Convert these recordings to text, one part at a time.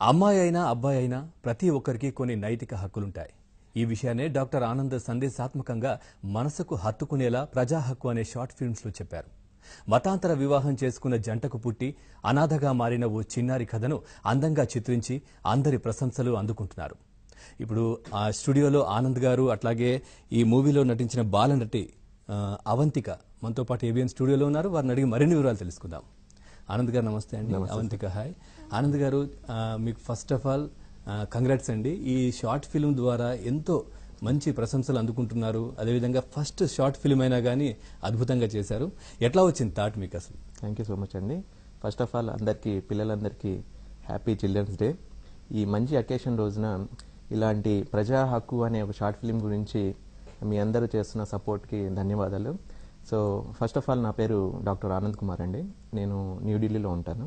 అమ్మాయి అయినా అబ్బాయి అయినా ప్రతి ఒక్కరికి కొన్ని నైతిక హక్కులుంటాయి. ఈ విషయాన్ని డాక్టర్ ఆనంద్ సందేశాత్మకంగా మనసుకు హత్తుకునేలా ప్రజా హక్కు అనే షార్ట్ ఫిల్మ్స్ లో చెప్పారు. మతాంతర వివాహం చేసుకున్న జంటకు పుట్టి అనాథగా మారిన ఓ చిన్నారి కథను అందంగా చిత్రించి అందరి ప్రశంసలు అందుకుంటున్నారు. ఇప్పుడు ఆ స్టూడియోలో ఆనంద్ గారు, అట్లాగే ఈ మూవీలో నటించిన బాలనటి అవంతిక మనతో పాటు ఏబిఎన్ స్టూడియోలో ఉన్నారు. వారిని అడిగి మరిన్ని వివరాలు తెలుసుకుందాం. ఆనంద్ గారు నమస్తే అండి. అవంతిక హాయ్. ఆనంద్ గారు, మీకు ఫస్ట్ ఆఫ్ ఆల్ కంగ్రాట్స్ అండి. ఈ షార్ట్ ఫిల్మ్ ద్వారా ఎంతో మంచి ప్రశంసలు అందుకుంటున్నారు. అదేవిధంగా ఫస్ట్ షార్ట్ ఫిల్మ్ అయినా కానీ అద్భుతంగా చేశారు. ఎట్లా వచ్చింది థాట్ మీకు అసలు? థ్యాంక్ యూ సో మచ్ అండి. ఫస్ట్ ఆఫ్ ఆల్ అందరికీ, పిల్లలందరికీ హ్యాపీ చిల్డ్రన్స్ డే. ఈ మంచి అకేషన్ రోజున ఇలాంటి ప్రజా హక్కు అనే ఒక షార్ట్ ఫిల్మ్ గురించి మీ అందరూ చేస్తున్న సపోర్ట్కి ధన్యవాదాలు. సో ఫస్ట్ ఆఫ్ ఆల్ నా పేరు డాక్టర్ ఆనంద్ కుమార్ అండి. నేను న్యూఢిల్లీలో ఉంటాను.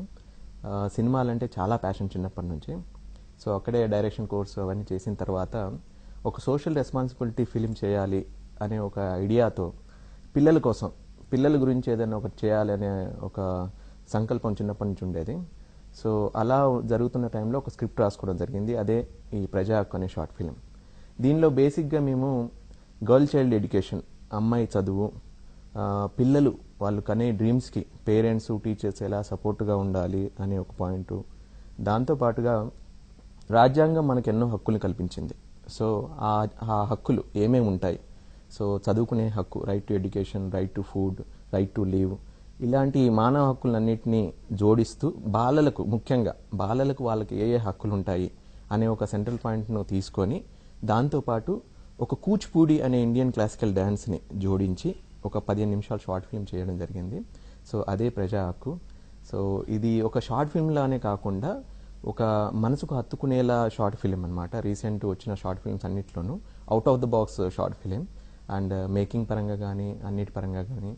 సినిమాలంటే చాలా ప్యాషన్ చిన్నప్పటి నుంచి. సో అక్కడే డైరెక్షన్ కోర్సు అవన్నీ చేసిన తర్వాత ఒక సోషల్ రెస్పాన్సిబిలిటీ ఫిలిం చేయాలి అనే ఒక ఐడియాతో పిల్లల కోసం, పిల్లల గురించి ఏదైనా ఒకటి చేయాలి అనే ఒక సంకల్పం చిన్నప్పటి నుంచి ఉండేది. సో అలా జరుగుతున్న టైంలో ఒక స్క్రిప్ట్ రాసుకోవడం జరిగింది. అదే ఈ ప్రజా హక్కు అనే షార్ట్ ఫిలిం. దీనిలో బేసిక్గా మేము గర్ల్ చైల్డ్ ఎడ్యుకేషన్, అమ్మాయి చదువు, పిల్లలు వాళ్ళు కనే డ్రీమ్స్కి పేరెంట్స్, టీచర్స్ ఎలా సపోర్ట్గా ఉండాలి అనే ఒక పాయింట్. దాంతోపాటుగా రాజ్యాంగం మనకు ఎన్నో హక్కులు కల్పించింది. సో ఆ హక్కులు ఏమేమి ఉంటాయి? సో చదువుకునే హక్కు, right to education, right to food, right to leave, ఇలాంటి మానవ హక్కులన్నింటినీ జోడిస్తూ బాలలకు, ముఖ్యంగా బాలలకు వాళ్ళకి ఏ హక్కులు ఉంటాయి అనే ఒక సెంట్రల్ పాయింట్ను తీసుకొని దాంతోపాటు ఒక కూచిపూడి అనే ఇండియన్ క్లాసికల్ డ్యాన్స్ని జోడించి ఒక 15 నిమిషాలు షార్ట్ ఫిల్మ్ చేయడం జరిగింది. సో అదే ప్రజా హక్కు. సో ఇది ఒక షార్ట్ ఫిల్మ్లానే కాకుండా ఒక మనసుకు హత్తుకునేలా షార్ట్ ఫిలిం అనమాట. రీసెంట్ వచ్చిన షార్ట్ ఫిల్మ్స్ అన్నిట్లోనూ out of the box short film. And making పరంగా కానీ అన్నిటి పరంగా కానీ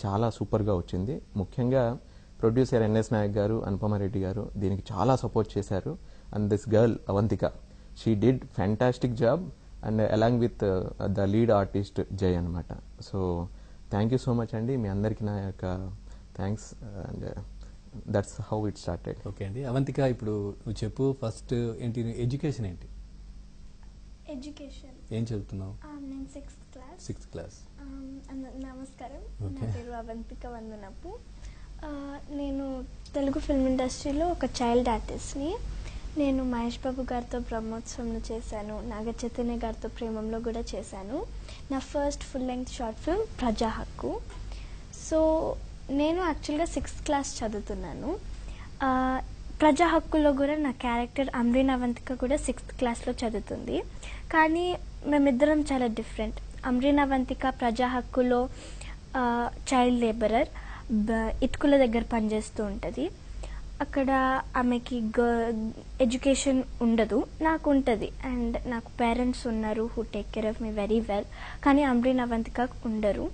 చాలా సూపర్గా వచ్చింది. ముఖ్యంగా ప్రొడ్యూసర్ ఎన్ఎస్ నాయక్ గారు, అనుపమ రెడ్డి గారు దీనికి చాలా సపోర్ట్ చేశారు. And this girl Avantika, she did fantastic job and along with the lead artist జై అనమాట. So thank you so much అండి. మీ అందరికీ నా యొక్క thanks. And that's how it started. Okay అండి. అవంతిక, ఇప్పుడు నువ్వు చెప్పు, ఫస్ట్ ఏంటి ఎడ్యుకేషన్ ఏంటి? ఎడ్యుకేషన్ ఏం చదువుతున్నావు? నేను సిక్స్త్ క్లాస్. నమస్కారం, నా పేరు అవంతిక వందనపు. నేను తెలుగు ఫిల్మ్ ఇండస్ట్రీలో ఒక చైల్డ్ ఆర్టిస్ట్ని. నేను మహేష్ బాబు గారితో బ్రహ్మోత్సవంలో చేశాను, నాగ చైతన్య గారితో ప్రేమంలో కూడా చేశాను. నా first full length short film ప్రజా హక్కు. సో నేను యాక్చువల్గా 6th క్లాస్ చదువుతున్నాను. ప్రజా హక్కులో కూడా నా క్యారెక్టర్ అమ్రీన్ అవంతిక కూడా 6th క్లాస్లో చదువుతుంది. కానీ మేమిద్దరం చాలా డిఫరెంట్. అమ్రీన్ అవంతిక ప్రజా హక్కులో చైల్డ్ లేబరర్, ఇటుకల దగ్గర పనిచేస్తూ ఉంటుంది. అక్కడ ఆమెకి ఎడ్యుకేషన్ ఉండదు, నాకు ఉంటుంది. అండ్ నాకు పేరెంట్స్ ఉన్నారు who take care of me very well. కానీ అమ్రీన్ అవంతిక ఉండరు.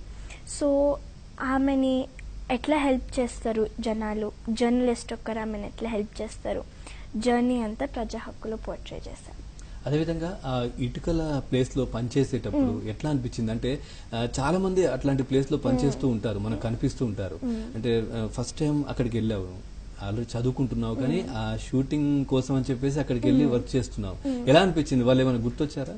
సో ఆమెని ఎట్లా హెల్ప్ చేస్తారు జనాలు, జర్నలిస్ట్ ఒక్కరు ఆమెను ఎట్లా హెల్ప్ చేస్తారు, జర్నీ అంతా ప్రజా హక్కులో పోర్ట్రే చేశాను. అదేవిధంగా ఇటుకల ప్లేస్ లో పనిచేసేటప్పుడు ఎట్లా అనిపించింది? అంటే చాలా మంది అట్లాంటి ప్లేస్ లో పనిచేస్తూ ఉంటారు, మనకు కనిపిస్తూ ఉంటారు. అంటే ఫస్ట్ టైం అక్కడికి వెళ్ళావు, ఆల్రెడీ చదువుకుంటున్నావు, కానీ ఆ షూటింగ్ కోసం అని చెప్పేసి అక్కడికి వెళ్ళి వర్క్ చేస్తున్నావు. ఎలా అనిపించింది? వాళ్ళు ఏమైనా గుర్తొచ్చారా?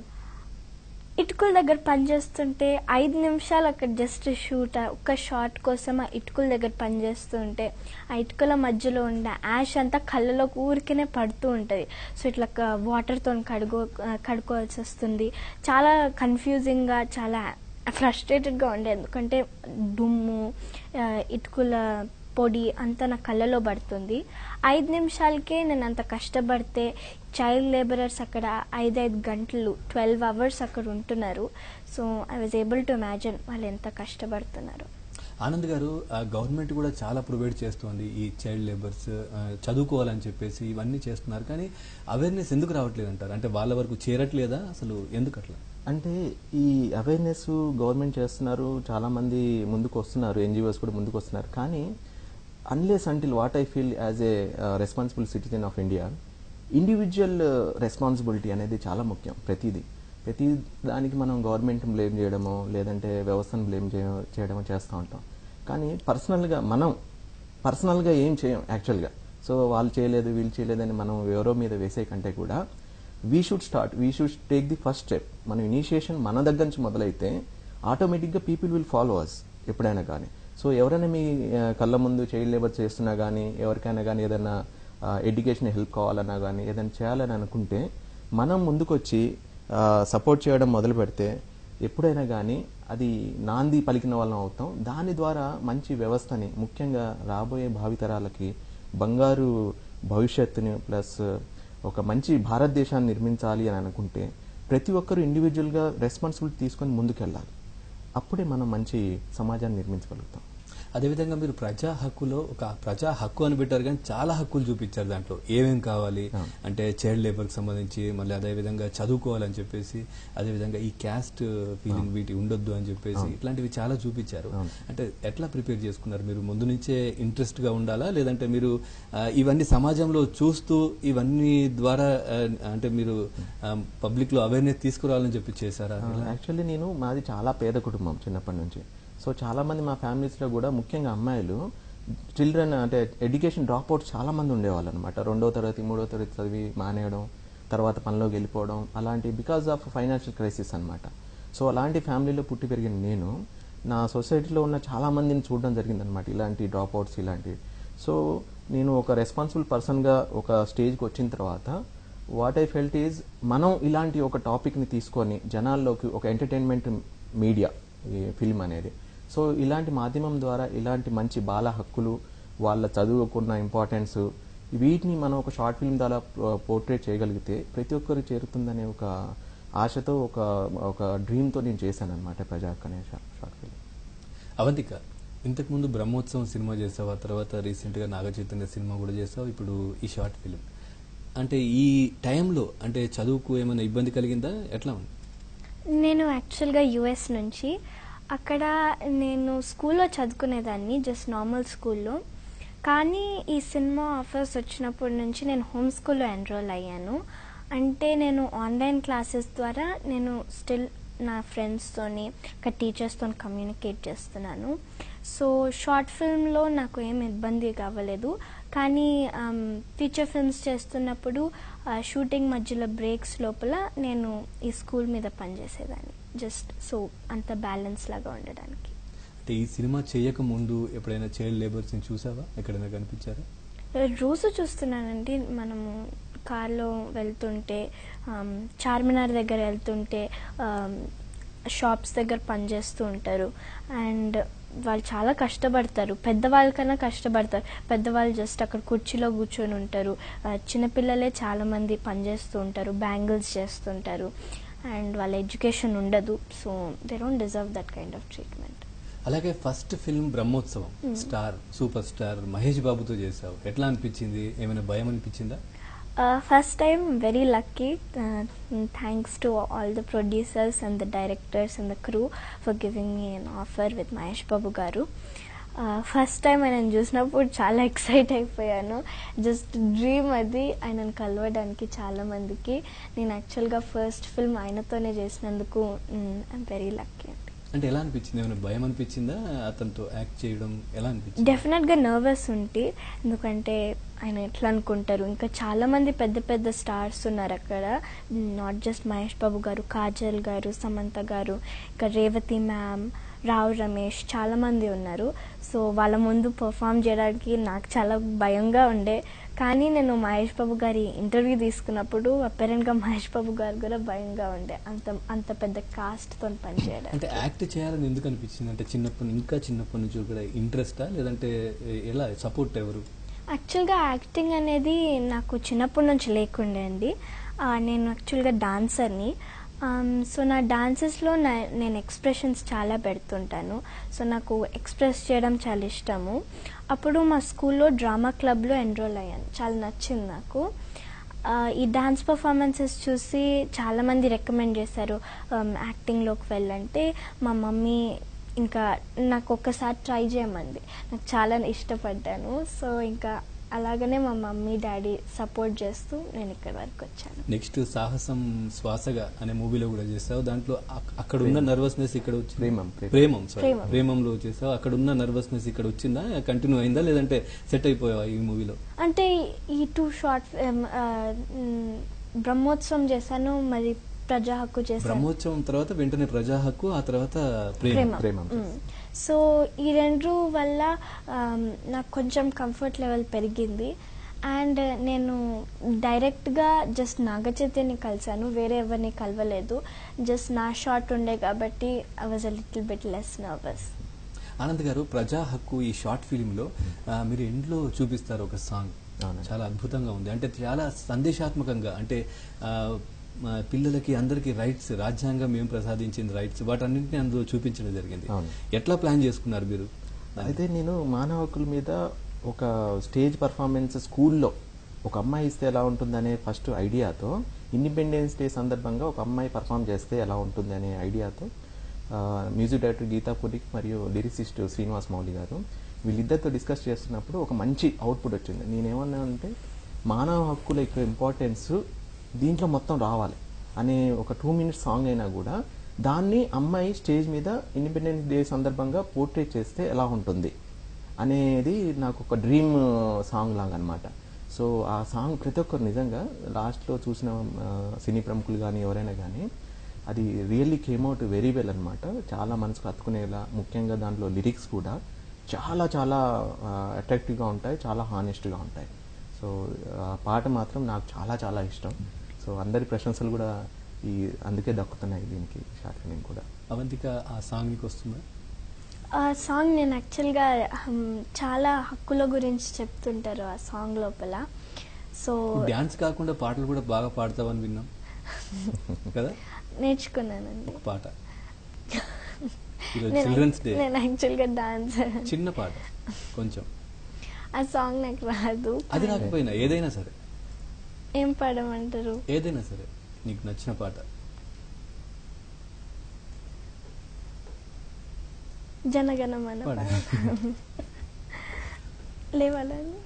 ఇటుకల దగ్గర పనిచేస్తుంటే 5 నిమిషాలు అక్కడ జస్ట్ షూట్, ఒక్క షాట్ కోసం ఆ ఇటుకల దగ్గర పనిచేస్తుంటే ఆ ఇటుకల మధ్యలో ఉన్న యాష్ అంతా కళ్ళలో ఊరికనే పడుతూ ఉంటుంది. సో ఇట్లా వాటర్తో కడుకోవాల్సి వస్తుంది. చాలా కన్ఫ్యూజింగ్గా, చాలా ఫ్రస్ట్రేటెడ్గా ఉండే. ఎందుకంటే దుమ్ము, ఇటుకల పొడి అంతా నా కళ్ళలో పడుతుంది. 5 నిమిషాలకే నేను అంత కష్టపడితే చైల్డ్ లేబరర్స్ అక్కడ 5 గంటలు 12 అవర్స్ అక్కడ ఉంటున్నారు. So I was able to imagine వాళ్ళు ఎంత కష్టపడుతున్నారు. ఆనంద్ గారు, గవర్నమెంట్ కూడా చాలా ప్రొవైడ్ చేస్తుంది ఈ చైల్డ్ లేబర్స్ చదువుకోవాలని చెప్పేసి ఇవన్నీ చేస్తున్నారు. కానీ అవేర్నెస్ ఎందుకు రావట్లేదు అంటారు? అంటే వాళ్ళ వరకు చేరట్లేదా అసలు? ఎందుకు అట్లా? అంటే ఈ అవేర్నెస్ గవర్నమెంట్ చేస్తున్నారు, చాలామంది ముందుకు వస్తున్నారు, ఎన్జిఓస్ కూడా ముందుకు వస్తున్నారు. కానీ unless until what I feel as a responsible citizen of India, individual responsibility అనేది చాలా ముఖ్యం. ప్రతి దానికి మనం గవర్నమెంట్ బ్లేమ్ చేయడమో లేదంటే వ్యవస్థను బ్లేమ్ చేయడమో చేస్తూ ఉంటాం. కానీ పర్సనల్గా ఏం చేయం యాక్చువల్గా. సో వాళ్ళు చేయలేదు వీళ్ళు చేయలేదని మనం ఎవరో మీద వేసే కంటే కూడా we should take the first step. మనం ఇనిషియేషన్ మన దగ్గర నుంచి మొదలైతే ఆటోమేటిక్గా పీపుల్ విల్ ఫాలో అస్ ఎప్పుడైనా కానీ. సో ఎవరైనా మీ కళ్ళ ముందు చైల్డ్ లేబర్ చేస్తున్నా కానీ, ఎవరికైనా కానీ ఏదైనా ఎడ్యుకేషన్ హెల్ప్ కావాలన్నా కానీ, ఏదైనా చేయాలని అనుకుంటే మనం ముందుకొచ్చి సపోర్ట్ చేయడం మొదలు పెడితే ఎప్పుడైనా కానీ అది నాంది పలికిన వాళ్ళం అవుతాం. దాని ద్వారా మంచి వ్యవస్థని, ముఖ్యంగా రాబోయే భావితరాలకి బంగారు భవిష్యత్తుని ప్లస్ ఒక మంచి భారతదేశాన్ని నిర్మించాలి అని అనుకుంటే ప్రతి ఒక్కరూ ఇండివిజువల్గా రెస్పాన్సిబిలిటీ తీసుకొని ముందుకెళ్ళాలి. అప్పుడే మనం మంచి సమాజాన్ని నిర్మించగలుగుతాం. అదేవిధంగా మీరు ప్రజా హక్కులో ఒక ప్రజా హక్కు అని పెట్టారు, కానీ చాలా హక్కులు చూపించారు. దాంట్లో ఏమేం కావాలి అంటే చైల్డ్ లేబర్కి సంబంధించి, మళ్ళీ అదేవిధంగా చదువుకోవాలని చెప్పేసి, అదేవిధంగా ఈ క్యాస్ట్ ఫీలింగ్ వీటి ఉండొద్దు అని చెప్పేసి ఇట్లాంటివి చాలా చూపించారు. అంటే ఎట్లా ప్రిపేర్ చేసుకున్నారు మీరు? ముందు నుంచే ఇంట్రెస్ట్ గా ఉండాలా, లేదంటే మీరు ఇవన్నీ సమాజంలో చూస్తూ ఇవన్నీ ద్వారా అంటే మీరు పబ్లిక్ లో అవేర్నెస్ తీసుకురావాలని చెప్పి చేశారా? యాక్చువల్లీ మాది చాలా పేద కుటుంబం చిన్నప్పటి నుంచి. సో చాలా మంది మా ఫ్యామిలీస్లో కూడా ముఖ్యంగా అమ్మాయిలు చిల్డ్రన్ అంటే ఎడ్యుకేషన్ డ్రాప్ అవుట్స్ చాలా మంది ఉండేవాళ్ళు అనమాట. 2వ తరగతి 3వ తరగతి చదివి మానేయడం, తర్వాత పనిలోకి వెళ్ళిపోవడం, అలాంటి బికాస్ ఆఫ్ ఫైనాన్షియల్ క్రైసిస్ అనమాట. సో అలాంటి ఫ్యామిలీలో పుట్టి పెరిగిన నేను నా సొసైటీలో ఉన్న చాలా మందిని చూడడం జరిగిందనమాట, ఇలాంటి డ్రాప్ అవుట్స్ ఇలాంటివి. సో నేను ఒక రెస్పాన్సిబుల్ పర్సన్గా ఒక స్టేజ్కి వచ్చిన తర్వాత వాట్ ఐ ఫెల్ట్ ఈజ్, మనం ఇలాంటి ఒక టాపిక్ని తీసుకొని జనాల్లోకి ఒక ఎంటర్టైన్మెంట్ మీడియా ఈ ఫిల్మ్ అనేది, సో ఇలాంటి మాధ్యమం ద్వారా ఇలాంటి మంచి బాల హక్కులు, వాళ్ళ చదువుకున్న ఇంపార్టెన్స్, వీటిని మనం ఒక షార్ట్ ఫిల్మ్ ద్వారా పోర్ట్రేట్ చేయగలిగితే ప్రతి ఒక్కరు చేరుతుందనే ఒక ఆశతో ఒక డ్రీమ్తో నేను చేశాను అనమాట ప్రజా హక్కు అనే షార్ట్ ఫిల్మ్. అవంతిక, ఇంతకుముందు బ్రహ్మోత్సవం సినిమా చేసావు, ఆ తర్వాత రీసెంట్గా నాగచైతన్య సినిమా కూడా చేసావు, ఇప్పుడు ఈ షార్ట్ ఫిల్మ్. అంటే ఈ టైంలో అంటే చదువుకు ఏమైనా ఇబ్బంది కలిగిందా, ఎట్లా ఉంది? నేను యాక్చువల్గా యుఎస్ నుంచి, అక్కడ నేను స్కూల్లో చదువుకునేదాన్ని, జస్ట్ నార్మల్ స్కూల్లో. కానీ ఈ సినిమా ఆఫర్స్ వచ్చినప్పటి నుంచి నేను హోమ్ స్కూల్లో ఎన్రోల్ అయ్యాను. అంటే నేను ఆన్లైన్ క్లాసెస్ ద్వారా నేను స్టిల్ నా ఫ్రెండ్స్తోని ఇంకా టీచర్స్తో కమ్యూనికేట్ చేస్తున్నాను. సో షార్ట్ ఫిల్మ్లో నాకు ఏం ఇబ్బంది కావలేదు. కానీ ఫీచర్ ఫిల్మ్స్ చేస్తున్నప్పుడు షూటింగ్ మధ్యలో బ్రేక్స్ లోపల నేను ఈ స్కూల్ మీద పనిచేసేదాన్ని, జస్ట్ సో అంత బ్యాలెన్స్ లాగా ఉండడానికి. అంటే ఈ సినిమా చేయక ముందు ఎప్పుడైనా చైల్డ్ లేబర్స్ని చూసావా, ఎక్కడైనా కనిపించారా? రోజు చూస్తున్నానండి. మనము కార్లో వెళ్తుంటే, చార్మినార్ దగ్గర వెళ్తుంటే షాప్స్ దగ్గర పనిచేస్తూ ఉంటారు. అండ్ వాళ్ళు చాలా కష్టపడతారు, పెద్దవాళ్ళ కన్నా కష్టపడతారు. పెద్దవాళ్ళు జస్ట్ అక్కడ కుర్చీలో కూర్చొని ఉంటారు, చిన్నపిల్లలే చాలా మంది పనిచేస్తూ ఉంటారు, బ్యాంగిల్స్ చేస్తుంటారు, అండ్ వాళ్ళ ఎడ్యుకేషన్ ఉండదు. So they don't deserve that kind of treatment. అలాగే first film Brahmotsavam star super star Mahesh బాబుతో చేసావు, ఎట్లా అనిపించింది? ఏమైనా భయం అనిపించిందా? First time very lucky, thanks to all the producers and the directors and the crew for giving me an offer with Mahesh Babu garu. First time ఆయనను చూసినప్పుడు చాలా ఎక్సైట్ అయిపోయాను. జస్ట్ డ్రీమ్ అది ఆయనను కలవడానికి చాలా మందికి. నేను యాక్చువల్గా ఫస్ట్ ఫిల్మ్ ఆయనతోనే చేసినందుకు ఐఎమ్ వెరీ లక్కీ అండి. అంటే ఎలా అనిపించింది? ఏమైనా భయం అనిపించిందా అతనితో యాక్ట్ చేయడం? ఎలా అనిపించింది? డెఫినెట్గా నర్వస్ ఉంటే, ఎందుకంటే ఆయన ఎట్లా అనుకుంటారు, ఇంకా చాలా మంది పెద్ద పెద్ద స్టార్స్ ఉన్నారు అక్కడ, నాట్ జస్ట్ మహేష్ బాబు గారు, కాజల్ గారు, సమంత గారు, ఇంకా రేవతి మ్యామ్, రావు రమేష్, చాలా మంది ఉన్నారు. సో వాళ్ళ ముందు పర్ఫామ్ చేయడానికి నాకు చాలా భయంగా ఉండే. కానీ నేను మహేష్ బాబు గారి ఇంటర్వ్యూ తీసుకున్నప్పుడు అపరెంట్గా మహేష్ బాబు గారు కూడా భయంగా ఉండే, అంత పెద్ద కాస్ట్తో పనిచేయడం. అంటే యాక్ట్ చేయాలని ఎందుకు అనిపించింది? అంటే చిన్నప్పటి నుంచి కూడా ఇంట్రెస్టా, లేదంటే ఎలా సపోర్ట్ ఎవరు? యాక్చువల్గా యాక్టింగ్ అనేది నాకు చిన్నప్పటి నుంచి లేకుండే అండి. నేను యాక్చువల్గా డాన్సర్ని. సో నా డాన్సెస్లో నేను ఎక్స్ప్రెషన్స్ చాలా పెడుతుంటాను. సో నాకు ఎక్స్ప్రెస్ చేయడం చాలా ఇష్టము. అప్పుడు మా స్కూల్లో డ్రామా క్లబ్లో ఎన్రోల్ అయ్యాను, చాలా నచ్చింది నాకు. ఈ డాన్స్ పర్ఫార్మెన్సెస్ చూసి చాలామంది రికమెండ్ చేశారు యాక్టింగ్లోకి వెళ్ళంటే. మా మమ్మీ ఇంకా నాకు ఒక్కసారి ట్రై చేయమంది, నాకు చాలా ఇష్టపడ్డాను. సో ఇంకా అలాగనే మా మమ్మీ డాడీ సపోర్ట్ చేస్తూ నేను ఇక్కడి వరకు వచ్చాను. నెక్స్ట్ సాహసం శ్వాసగా అనే మూవీలో కూడా చేసావు. దాంట్లో అక్కడ ఉన్న నర్వస్నెస్ ఇక్కడ వచ్చింది. ప్రేమంలో చేసావు. అక్కడ ఉన్న నర్వస్నెస్ ఇక్కడ వచ్చిందా, కంటిన్యూ అయిందా, లేదంటే సెట్ అయిపోయావా ఈ మూవీలో? అంటే ఈ 2 షార్ట్ బ్రహ్మోత్సవం చేశాను, మరి ప్రజా హక్కు చేశాను. బ్రహ్మోత్సవం తర్వాత వెంటనే ప్రజా హక్కు, ఆ తర్వాత ప్రేమ. సో ఈ 2 వల్ల నాకు కొంచెం కంఫర్ట్ లెవెల్ పెరిగింది. అండ్ నేను డైరెక్ట్గా జస్ట్ నాగ చైతన్యని కలిశాను, వేరే ఎవరిని కలవలేదు. జస్ట్ నా షార్ట్ ఉండే కాబట్టి I was a little bit less nervous. Anand గారు, ప్రజా హక్కు ఈ షార్ట్ ఫిల్మ్లో మీరు ఎండ్లో చూపిస్తారు ఒక సాంగ్, చాలా అద్భుతంగా ఉంది. అంటే చాలా సందేశాత్మకంగా, అంటే పిల్లలకి అందరికి రైట్స్, రాజ్యాంగం ఏం ప్రసాదించింది రైట్స్, వాటన్నింటినీ అందులో చూపించడం జరిగింది. ఎట్లా ప్లాన్ చేసుకున్నారు మీరు? అయితే నేను మానవ హక్కుల మీద ఒక స్టేజ్ పర్ఫార్మెన్స్ స్కూల్లో ఒక అమ్మాయి ఇస్తే ఎలా ఉంటుందనే ఫస్ట్ ఐడియాతో, ఇండిపెండెన్స్ డే సందర్భంగా ఒక అమ్మాయి పర్ఫామ్ చేస్తే ఎలా ఉంటుంది అనే ఐడియాతో మ్యూజిక్ డైరెక్టర్ గీతా పురికి మరియు లిరిసిస్ట్ శ్రీనివాస్ మౌలి గారు వీళ్ళిద్దరితో డిస్కస్ చేస్తున్నప్పుడు ఒక మంచి అవుట్పుట్ వచ్చింది. నేనేమన్నా అంటే మానవ హక్కుల యొక్క ఇంపార్టెన్స్ దీంట్లో మొత్తం రావాలి అనే ఒక 2 minutes సాంగ్ అయినా కూడా దాన్ని అమ్మాయి స్టేజ్ మీద ఇండిపెండెన్స్ డే సందర్భంగా పోర్ట్రేట్ చేస్తే ఎలా ఉంటుంది అనేది నాకు ఒక డ్రీమ్ సాంగ్ లాగా అనమాట. సో ఆ సాంగ్ ప్రతి ఒక్కరు నిజంగా లాస్ట్లో చూసిన సినీ ప్రముఖులు కానీ ఎవరైనా కానీ అది రియల్లీ కేమ్అవుట్ వెరీ వెల్ అనమాట. చాలా మనసుకు హత్తుకునేలా, ముఖ్యంగా దాంట్లో లిరిక్స్ కూడా చాలా చాలా అట్రాక్టివ్గా ఉంటాయి, చాలా హానెస్ట్గా ఉంటాయి. సో ఆ పాట మాత్రం నాకు చాలా చాలా ఇష్టం. సో అందరి ప్రశంసలు కూడా అందుకే దక్కుతున్నాయి దీనికి, షార్ట్ ఫిల్మ్ కూడా. అవంతిక, ఆ సాంగ్ మీకు వస్తుందా? ఆ సాంగ్ నేను యాక్చువల్గా చాలా హక్కుల గురించి చెప్తుంటారు ఆ సాంగ్ లోపల. సో డాన్స్ కాకుండా పాటలు కూడా బాగా పాడతావని విన్నాం కదా? నేర్చుకున్నానండి ఒక పాట. చిల్డ్రన్స్ డే నేను యాక్చువల్గా డాన్స్, చిన్న పాట కొంచెం. ఆ సాంగ్ నాకు రాదు. అది రాకపోయినా ఏదైనా సరే. ఏం పాడమంటారు? ఏదైనా సరే నీకు నచ్చిన పాట. జనగణమన లేవాలని.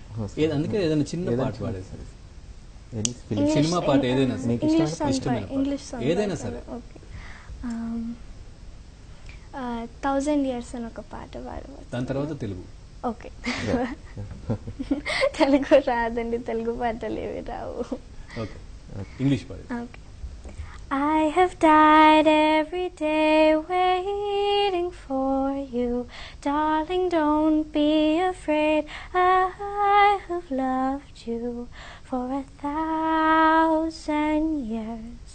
అందుకే ఏదైనా చిన్న పాట పాడేసరి. సినిమా పాట ఏదైనా ఇంగ్లీష్ సాంగ్ ఏదైనా సరే. 1000 years అని ఒక పాట పాడవచ్చు. దాని తర్వాత తెలుగు. ఓకే. తెలుగు రాదండి, తెలుగు పాటలు ఏవి రావు. ఓకే, ఇంగ్లీష్ పాడు. Okay. I have died every day waiting for you. Darling, don't be afraid. I have loved you for 1,000 years.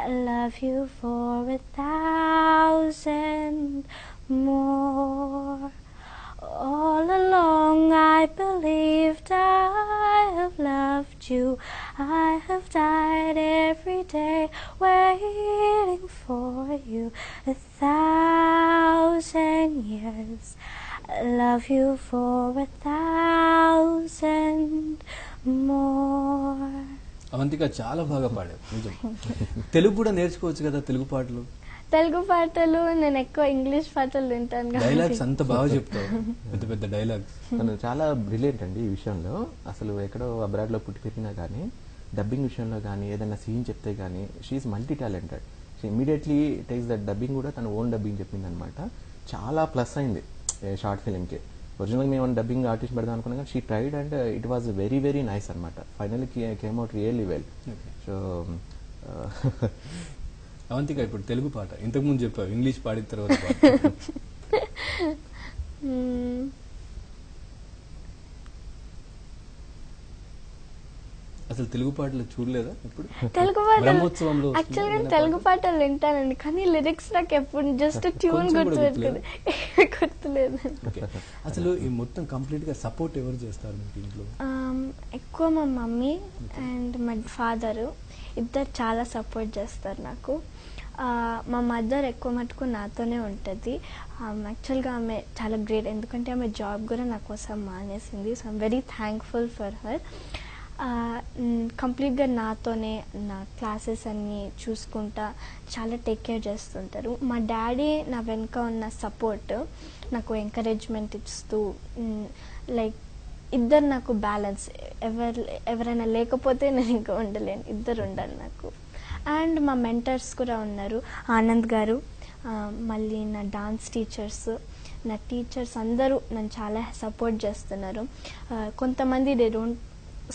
I love you for 1,000 more. All along I believed I have loved you. I have died every day waiting for you. 1,000 years. I love you for 1,000 more. Avantika, చాలా బాగా పాడావు నిజం. తెలుగు కూడా నేర్చుకోవచ్చు కదా, తెలుగు పాటలు. తెలుగు పాటలు నేను ఎక్కువ ఇంగ్లీష్ పాటలు వింటాను. డైలాగ్స్ అంత బాగా చెప్తావు, పెద్ద పెద్ద డైలాగ్స్. తను చాలా బ్రిలియంట్ అండి ఈ విషయంలో. అసలు ఎక్కడో అబ్రాడ్ లో పుట్టి పెరిగినా కానీ డబ్బింగ్ విషయంలో కానీ ఏదైనా సీన్ చెప్తే కానీ she is multi talented. She immediately takes that dubbing కూడా తను ఓన్ డబ్బింగ్ చెప్పింది అనమాట. చాలా ప్లస్ అయింది షార్ట్ ఫిలింకి. ఒరిజినల్గా మేము డబ్బింగ్ ఆర్టిస్ట్ పెడదాం అనుకున్నాం కానీ she tried and it was very very nice అనమాట. Finally came out really well. So Avantika, ఇప్పుడు తెలుగు పాట ఇంతకుముందు చెప్పావు, ఇంగ్లీష్ పాడిన తర్వాత అసలు తెలుగు పాటలు చూడలేదా ఇప్పుడు? తెలుగు పాటలు బ్రహ్మోత్సవంలో యాక్చువల్గా తెలుగు పాటలు వింటానండి, కానీ లిరిక్స్ నాకు ఎప్పుడు జస్ట్ ట్యూన్ గుర్తులేదు. అసలు ఈ మొత్తం కంప్లీట్ గా సపోర్ట్ ఎవరు చేస్తారు మీకు ఇంట్లో? ఎక్కువ మా మమ్మీ అండ్ మా ఫాదరు ఇద్దరు చాలా సపోర్ట్ చేస్తారు నాకు. మా మదర్ ఎక్కువ మటుకు నాతోనే ఉంటుంది. యాక్చువల్గా ఆమె చాలా గ్రేట్, ఎందుకంటే ఆమె జాబ్ కూడా నా కోసం మానేసింది. So I'm very thankful for her. కంప్లీట్గా నాతోనే నా క్లాసెస్ అన్నీ చూసుకుంటా చాలా టేక్ కేర్ చేస్తుంటారు. మా డాడీ నా వెనుక ఉన్న సపోర్ట్ నాకు ఎంకరేజ్మెంట్ ఇస్తూ లైక్ ఇద్దరు నాకు బ్యాలెన్స్, ఎవరైనా లేకపోతే నేను ఇంకా ఉండలేను, ఇద్దరు ఉండాలి నాకు. అండ్ మా మెంటర్స్ కూడా ఉన్నారు, ఆనంద్ గారు, మళ్ళీ నా డాన్స్ టీచర్స్, నా టీచర్స్ అందరూ నన్ను చాలా సపోర్ట్ చేస్తున్నారు. కొంతమంది they don't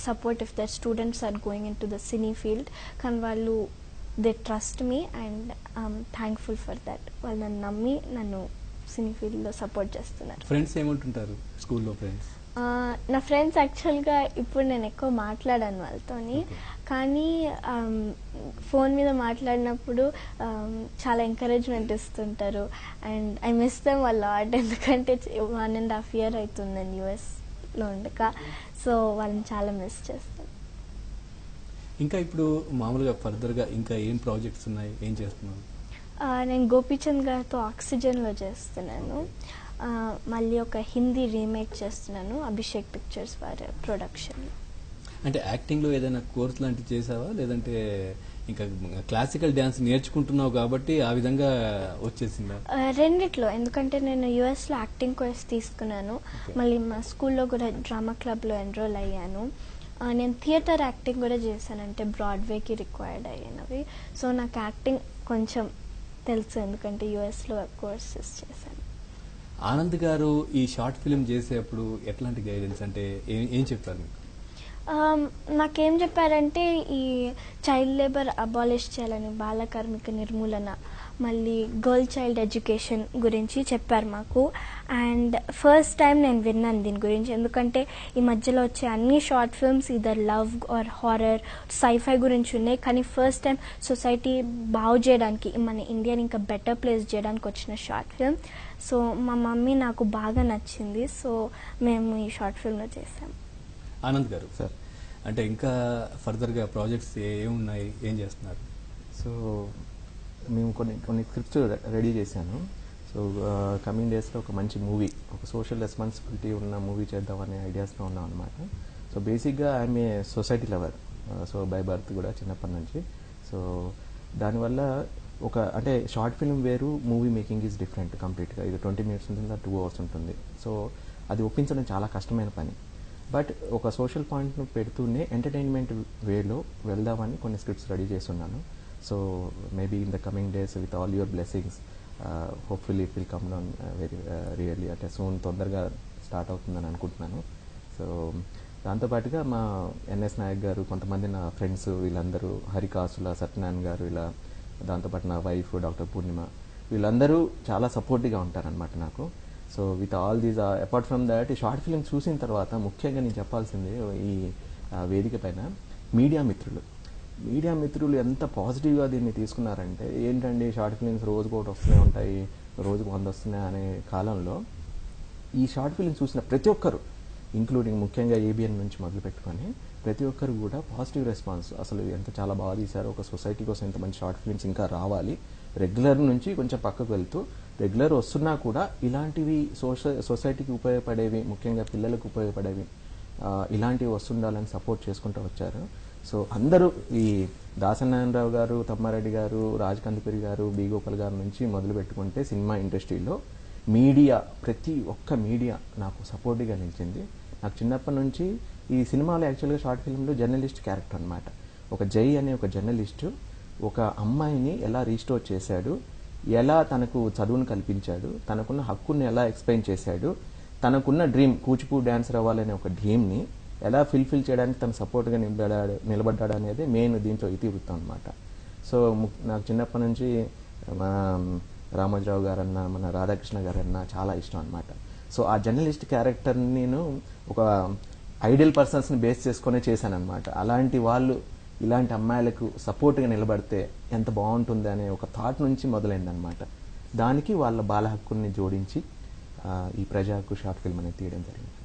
support if their students are going in to the cine field, కానీ వాళ్ళు they trust me and I'm thankful for that. వాళ్ళు నన్ను నమ్మి నన్ను సినీ ఫీల్డ్లో సపోర్ట్ చేస్తున్నారు. ఫ్రెండ్స్ ఏమంటుంటారు స్కూల్లో ఫ్రెండ్స్? నా ఫ్రెండ్స్ యాక్చువల్గా ఇప్పుడు నేను ఎక్కువ మాట్లాడాను వాళ్ళతోని, కానీ ఫోన్ మీద మాట్లాడినప్పుడు చాలా ఎంకరేజ్మెంట్ ఇస్తుంటారు and I miss them a lot. ఎందుకంటే 1.5 year అవుతుంది నేను యూఎస్లో ఉండక, సో వాళ్ళని చాలా మిస్ చేస్తాను. ఇంకా ఇప్పుడు మామూలుగా ఫర్దర్గా ఇంకా ఏం ప్రాజెక్ట్స్ ఉన్నాయి, ఏం చేస్తున్నారు? నేను గోపీచంద్ గారితో ఆక్సిజన్లో చేస్తున్నాను. మళ్ళీ ఒక హిందీ రీమేక్ చేస్తున్నాను, అభిషేక్ పిక్చర్స్ వారి ప్రొడక్షన్. అంటే యాక్టింగ్లో ఏదైనా కోర్స్ లాంటివి చేసావా, లేదంటే ఇంకా క్లాసికల్ డ్యాన్స్ నేర్చుకుంటున్నావు కాబట్టి ఆ విధంగా వచ్చేసిందా? రెండిట్లో, ఎందుకంటే నేను యూఎస్లో యాక్టింగ్ కోర్స్ తీసుకున్నాను, మళ్ళీ మా స్కూల్లో కూడా డ్రామా క్లబ్లో ఎన్రోల్ అయ్యాను. నేను థియేటర్ యాక్టింగ్ కూడా చేశాను, అంటే బ్రాడ్వేకి రిక్వైర్డ్ అయినవి. సో నాకు యాక్టింగ్ కొంచెం తెలుసు, ఎందుకంటే యూఎస్లో కోర్సెస్ చేశాను. ఆనంద్ గారు ఈ షార్ట్ ఫిల్మ్ చేసేప్పుడు ఎట్లాంటి గైడెన్స్, అంటే ఏం చెప్పారు మీకు? నాకేం చెప్పారంటే ఈ చైల్డ్ లేబర్ అబాలిష్ చేయాలని, బాల కార్మిక నిర్మూలన, మళ్ళీ గర్ల్ చైల్డ్ ఎడ్యుకేషన్ గురించి చెప్పారు మాకు. అండ్ ఫస్ట్ టైం నేను విన్నాను దీని గురించి, ఎందుకంటే ఈ మధ్యలో వచ్చే అన్ని short films either love or horror, sci fi గురించి ఉన్నాయి, కానీ ఫస్ట్ టైం సొసైటీ బాగు చేయడానికి, మన ఇండియాని ఇంకా బెటర్ ప్లేస్ చేయడానికి వచ్చిన షార్ట్ ఫిల్మ్. సో మా మమ్మీ నాకు బాగా నచ్చింది, సో మేము ఈ షార్ట్ ఫిల్మ్లో చేసాం. ఆనంద్ గారు సార్, అంటే ఇంకా ఫర్దర్గా ప్రాజెక్ట్స్ ఏమున్నాయి, ఏం చేస్తున్నారు? సో మేము కొన్ని స్క్రిప్ట్స్ రెడీ చేశాను. సో కమింగ్ డేస్లో ఒక మంచి మూవీ, ఒక సోషల్ రెస్పాన్సిబిలిటీ ఉన్న మూవీ చేద్దామనే ఐడియాస్లో ఉన్నాం అనమాట. సో బేసిక్గా I'm a society lover, so by birth కూడా చిన్నప్పటి నుంచి. సో దానివల్ల అంటే షార్ట్ ఫిల్మ్ వేరు, మూవీ మేకింగ్ ఈజ్ డిఫరెంట్ కంప్లీట్గా. ఇది 20 minutes ఉంటుంది, 2 hours ఉంటుంది. సో అది ఒప్పించడం చాలా కష్టమైన పని. బట్ ఒక సోషల్ పాయింట్ను పెడుతూనే ఎంటర్టైన్మెంట్ వేలో వెళ్దామని కొన్ని స్క్రిప్ట్స్ రెడీ చేస్తున్నాను. So maybe in the coming days with all your blessings hopefully it will come down very really, అంటే సూన్ తొందరగా స్టార్ట్ అవుతుందని అనుకుంటున్నాను. సో దాంతోపాటుగా మా ఎన్ఎస్ నాయక్ గారు, కొంతమంది నా ఫ్రెండ్స్, వీళ్ళందరూ హరికాసుల సత్యనారాయణ గారు, ఇలా దాంతోపాటు నా వైఫ్ డాక్టర్ పూర్ణిమ, వీళ్ళందరూ చాలా సపోర్టివ్గా ఉంటారనమాట నాకు. So with all these apart from that, ఈ షార్ట్ ఫిల్మ్ చూసిన తర్వాత ముఖ్యంగా నేను చెప్పాల్సింది ఈ వేదిక పైన మీడియా మిత్రులు ఎంత పాజిటివ్గా దీన్ని తీసుకున్నారంటే, ఏంటండి షార్ట్ ఫిల్మ్స్ రోజుకు ఒకటి వస్తూనే ఉంటాయి, రోజుకు 100 వస్తున్నాయి అనే కాలంలో ఈ షార్ట్ ఫిల్మ్ చూసిన ప్రతి ఒక్కరు, ఇంక్లూడింగ్ ముఖ్యంగా ఏబిఎన్ నుంచి మొదలు పెట్టుకొని ప్రతి ఒక్కరు కూడా పాజిటివ్ రెస్పాన్స్, అసలు చాలా బాగా తీశారు, ఒక సొసైటీ కోసం ఇంత మంచి షార్ట్ ఫిల్మ్స్ ఇంకా రావాలి, రెగ్యులర్ నుంచి కొంచెం పక్కకు వెళ్తూ రెగ్యులర్ వస్తున్నా కూడా ఇలాంటివి సొసైటీకి ఉపయోగపడేవి, ముఖ్యంగా పిల్లలకు ఉపయోగపడేవి ఇలాంటివి వస్తుండాలని సపోర్ట్ చేసుకుంటూ వచ్చారు. సో అందరూ ఈ దాసనారాయణరావు గారు, తమ్మారెడ్డి గారు, రాజ్ కందుకూరి గారు, బి గోపాల్ గారి నుంచి మొదలు పెట్టుకుంటే సినిమా ఇండస్ట్రీలో మీడియా, ప్రతి ఒక్క మీడియా నాకు సపోర్ట్గా నిలిచింది. నాకు చిన్నప్పటి నుంచి ఈ సినిమాలో యాక్చువల్గా షార్ట్ ఫిల్మ్లో జర్నలిస్ట్ క్యారెక్టర్ అనమాట. ఒక జై అనే ఒక జర్నలిస్టు ఒక అమ్మాయిని ఎలా రీస్టోర్ చేశాడు, ఎలా తనకు చదువును కల్పించాడు, తనకున్న హక్కుని ఎలా ఎక్స్ప్లెయిన్ చేశాడు, తనకున్న డ్రీమ్ కూచిపూడి డాన్సర్ అవ్వాలనే ఒక డ్రీమ్ని ఎలా ఫిల్ఫిల్ చేయడానికి తను సపోర్ట్గా నిలబడ్డాడు అనేది మెయిన్ దీంట్లో ఇతివృత్తం అనమాట. సో నాకు చిన్నప్పటి నుంచి మన రామోజీరావు గారన్నా, మన రాధాకృష్ణ గారన్నా చాలా ఇష్టం అనమాట. సో ఆ జర్నలిస్ట్ క్యారెక్టర్ని నేను ఒక ఐడియల్ పర్సన్స్ని బేస్ చేసుకునే చేశాను అనమాట. అలాంటి వాళ్ళు ఇలాంటి అమ్మాయిలకు సపోర్ట్గా నిలబడితే ఎంత బాగుంటుంది అనే ఒక థాట్ నుంచి మొదలైందనమాట. దానికి వాళ్ళ బాల హక్కుల్ని జోడించి ఈ ప్రజా హక్కు షార్ట్ ఫిల్మ్ అనేది తీయడం జరిగింది.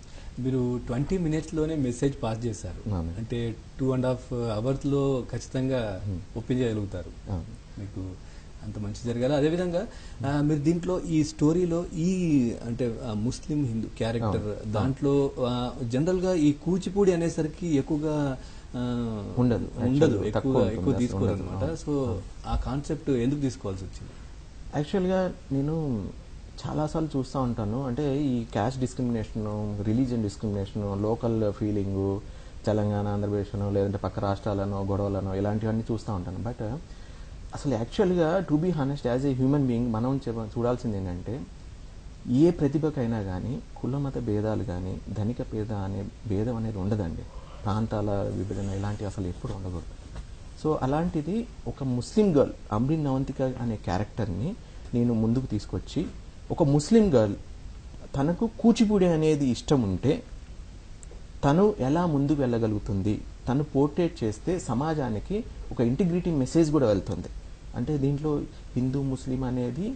మీరు 20 minutesలోనే మెసేజ్ పాస్ చేశారు, అంటే 2.5 hours ఖచ్చితంగా ఒప్పించగలుగుతారు. మీకు అంత మంచి జరగాలి. అదేవిధంగా మీరు దీంట్లో ఈ స్టోరీలో ఈ అంటే ముస్లిం హిందూ క్యారెక్టర్ దాంట్లో జనరల్గా ఈ కూచిపూడి అనేసరికి ఎక్కువగా ఉండదు, ఎక్కువ తీసుకోరు అనమాట. సో ఆ కాన్సెప్ట్ ఎందుకు తీసుకోవాల్సి వచ్చింది? యాక్చువల్గా నేను చాలాసార్లు చూస్తూ ఉంటాను. అంటే ఈ caste discrimination, religion discrimination, local feeling, Telangana, ఆంధ్రప్రదేశ్నో లేదంటే పక్క రాష్ట్రాలనో గొడవలనో ఇలాంటివన్నీ చూస్తూ ఉంటాను. బట్ అసలు యాక్చువల్గా to be honest as a human being మనం చూడాల్సింది ఏంటంటే ఏ ప్రతిభకైనా కానీ కుల మత భేదాలు కానీ ధనిక పేద అనే భేదం అనేది ఉండదండి. ప్రాంతాల విభజన ఇలాంటివి అసలు ఎప్పుడు ఉండకూడదు. సో అలాంటిది ఒక ముస్లిం గర్ల్ అమ్రిన్ అవంతిక అనే క్యారెక్టర్ని నేను ముందుకు తీసుకొచ్చి ఒక ముస్లిం గర్ల్ తనకు కూచిపూడి అనేది ఇష్టం ఉంటే తను ఎలా ముందుకు వెళ్ళగలుగుతుంది, తను పోర్ట్రేట్ చేస్తే సమాజానికి ఒక ఇంటిగ్రిటీ మెసేజ్ కూడా వెళ్తుంది. అంటే దీంట్లో హిందూ ముస్లిం అనేది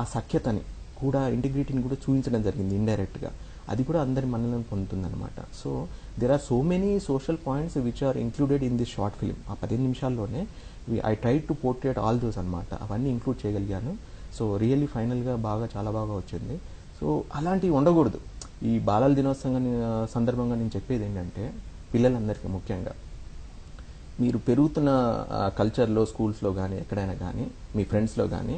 ఆ సఖ్యతని కూడా ఇంటిగ్రిటీని కూడా చూపించడం జరిగింది ఇండైరెక్ట్గా. అది కూడా అందరి మనల్ని పొందుతుందన్నమాట. So there are so many social points which are included in this short film. ఆ 15 నిమిషాల్లోనే I try to portray all those అనమాట. అవన్నీ ఇంక్లూడ్ చేయగలిగాను. సో రియల్లీ ఫైనల్గా చాలా బాగా వచ్చింది. సో అలాంటివి ఉండకూడదు. ఈ బాలల దినోత్సవం సందర్భంగా నేను చెప్పేది ఏంటంటే పిల్లలందరికీ ముఖ్యంగా మీరు పెరుగుతున్న కల్చర్లో స్కూల్స్లో కానీ ఎక్కడైనా కానీ మీ ఫ్రెండ్స్లో కానీ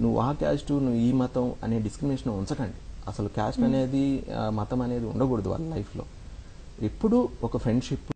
నువ్వు ఆ క్యాస్ట్ నువ్వు ఈ మతం అనే డిస్క్రిమినేషన్ ఉంచకండి. అసలు క్యాస్ట్ అనేది మతం అనేది ఉండకూడదు వాళ్ళ లైఫ్లో. ఎప్పుడు ఒక ఫ్రెండ్షిప్